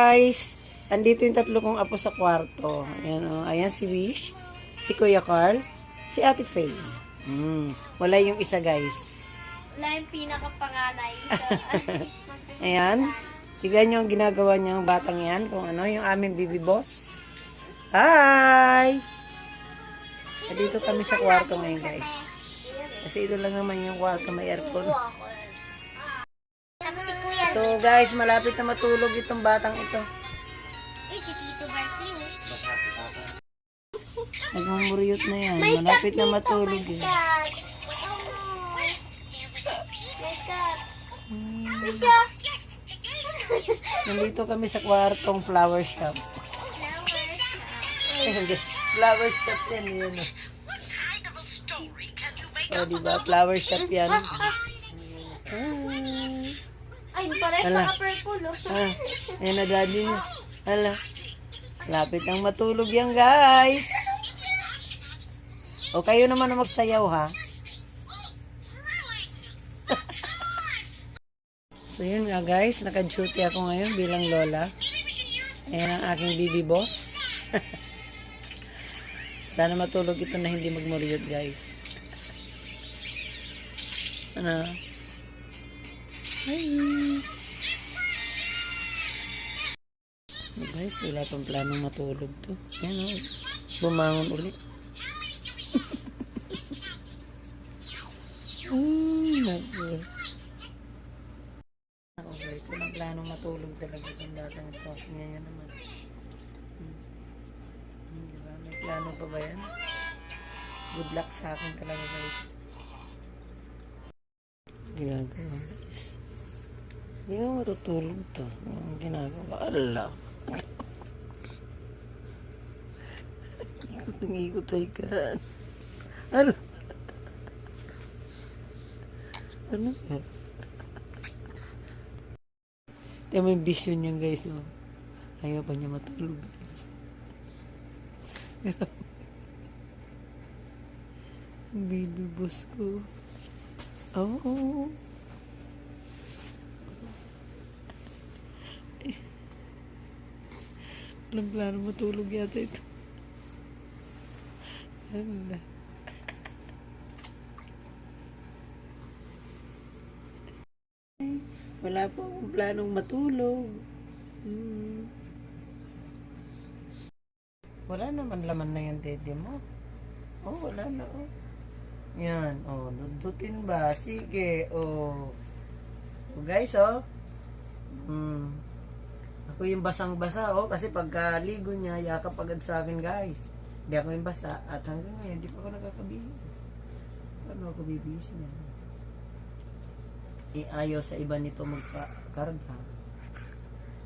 guys, andito yung tatlo kong apo sa kwarto. Ayan, oh. Ayan si Wish, si Kuya Carl, si Ate Faye. Wala yung isa guys. Wala yung pinakapanganay. Ayan, tignan nyo ang ginagawa niyang batang yan, kung ano, yung aming baby boss. Hi! Andito kami sa kwarto ngayon guys. Kasi ito lang naman yung kwarto, may aircon. So guys, malapit na matulog itong batang ito. Eh, si Tito Barkley. Nagmamuriot na yan. Malapit na matulog eh. Cat. My cat. Nandito kami sa kwartong flower shop. Flower shop yan yun. O diba? Flower shop yan. Ay, pares naka-purple. Ayan na daddy niya. Hala. Lapit ang matulog yan guys. O kayo naman na magsayaw ha. So yun nga guys, naka-duty ako ngayon bilang lola. Ayan ang aking baby boss. Sana matulog ito na hindi magmuriot guys. Ano? Hi! Guys, wala pang planong matulog to. Ayan o, bumangon ulit. Ako guys, walang planong matulog talaga kung datang ito. Ngayon naman. Diba? May plano pa ba yan? Good luck sa akin talaga guys. Ginagawa guys. Hindi ka matutulog to. Ang ginagawa. Allah. Ikot ng ikot sa ikan. Allah. Ano yan? Ito may vision niyan guys. Oh. Ayaw pa niya matulog guys. Ang baby boss ko. Oh. Walang plano matulog yata ito. Ano? Wala po akong planong matulog. Wala naman laman na yung dede mo. Oh, wala na oh. Yan, oh, dudutin ba? Sige, oh. So guys, oh. Ako yung basang-basa, oh, kasi pagkaligo niya, yakap agad sa akin, guys. Hindi ako yung basa, at hanggang ngayon, hindi pa ako nakakabihis. Paano ako bibihis niya? Ayaw sa iba nito magpakarga.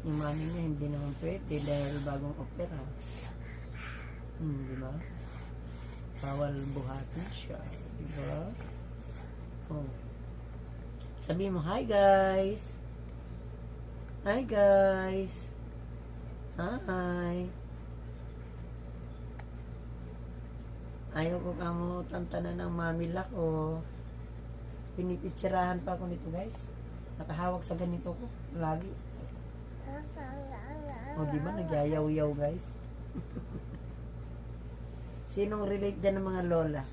Yung mami niya, hindi naman pwede dahil bagong opera. Di ba? Bawal buhatin siya. Di ba? Oh. Sabihin mo, hi guys! Hi guys! Hi! Ayaw ko kamo tantanan ng mamila ko. Pinipitsirahan pa ako nito guys. Nakahawak sa ganito ko. Lagi. O diba nagyayaw-yaw guys? Sinong relate dyan ng mga lola?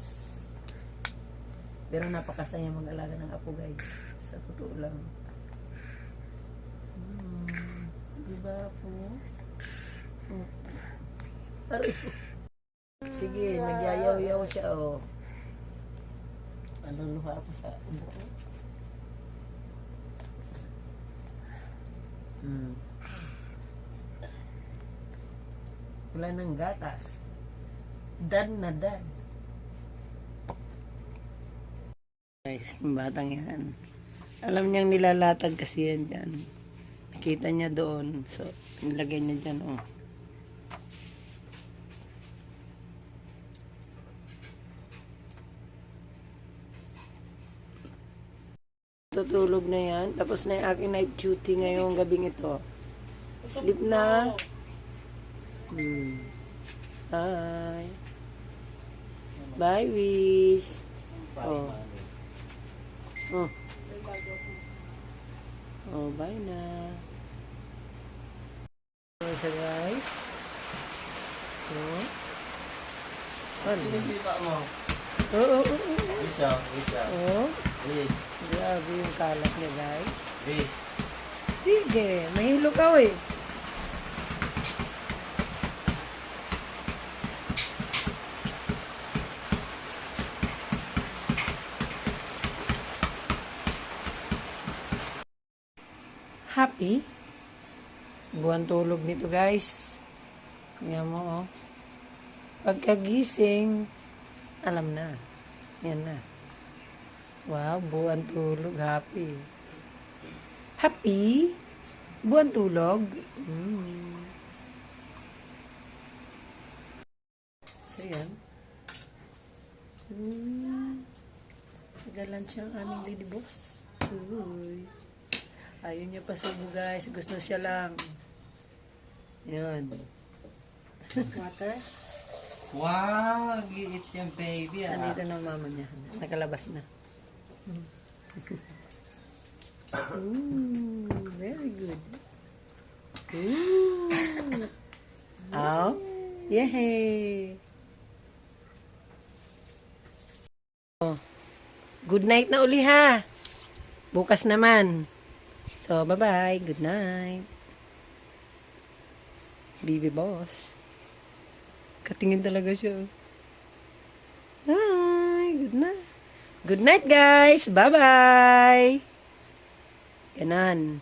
Pero napakasaya mag-alaga ng apo guys. Sa totoo lang. Diba po? Aray po. Sige, nagyayaw-yaw siya oh. Aluluha ako sa buko. Wala ng gatas. Dan na dan. Guys, yung batang yan. Alam niyang nilalatag kasi yan dyan. Nakita niya doon. So, nilagay niya dyan, oh. Tutulog na yan. Tapos na yung aking night duty ngayong gabing ito. Sleep na. Hi. Bye, Wish. Oh. Oh. Oh, bye na. siya, guys. Oh. Ano? Sinisipa mo. Oo. Bisa. Oh. Bis. Grabe yung kalat niya, guys. Bis. Sige, mahilo ka, eh. Happy? Buwan tulog nito, guys. Yan mo, oh. Pagkagising, alam na. Yan na. Wow, buwan tulog. Happy. Happy? Buwan tulog? So, yan. Nagalan siya ang aming lady boss. Uy. Ayaw niya pa subo, guys. Gusto siya lang. Yan. Water? Wow, giit yung baby ah. Nandito na ang mama niya. Nakalabas na. Ooh, very good. Ooh. Oh, yay! Oh. Good night na uli, ha? Bukas naman. So, bye-bye. Good night. Baby boss. Katingin talaga siya. Hi, good night. Good night, guys. Bye-bye. Ganon.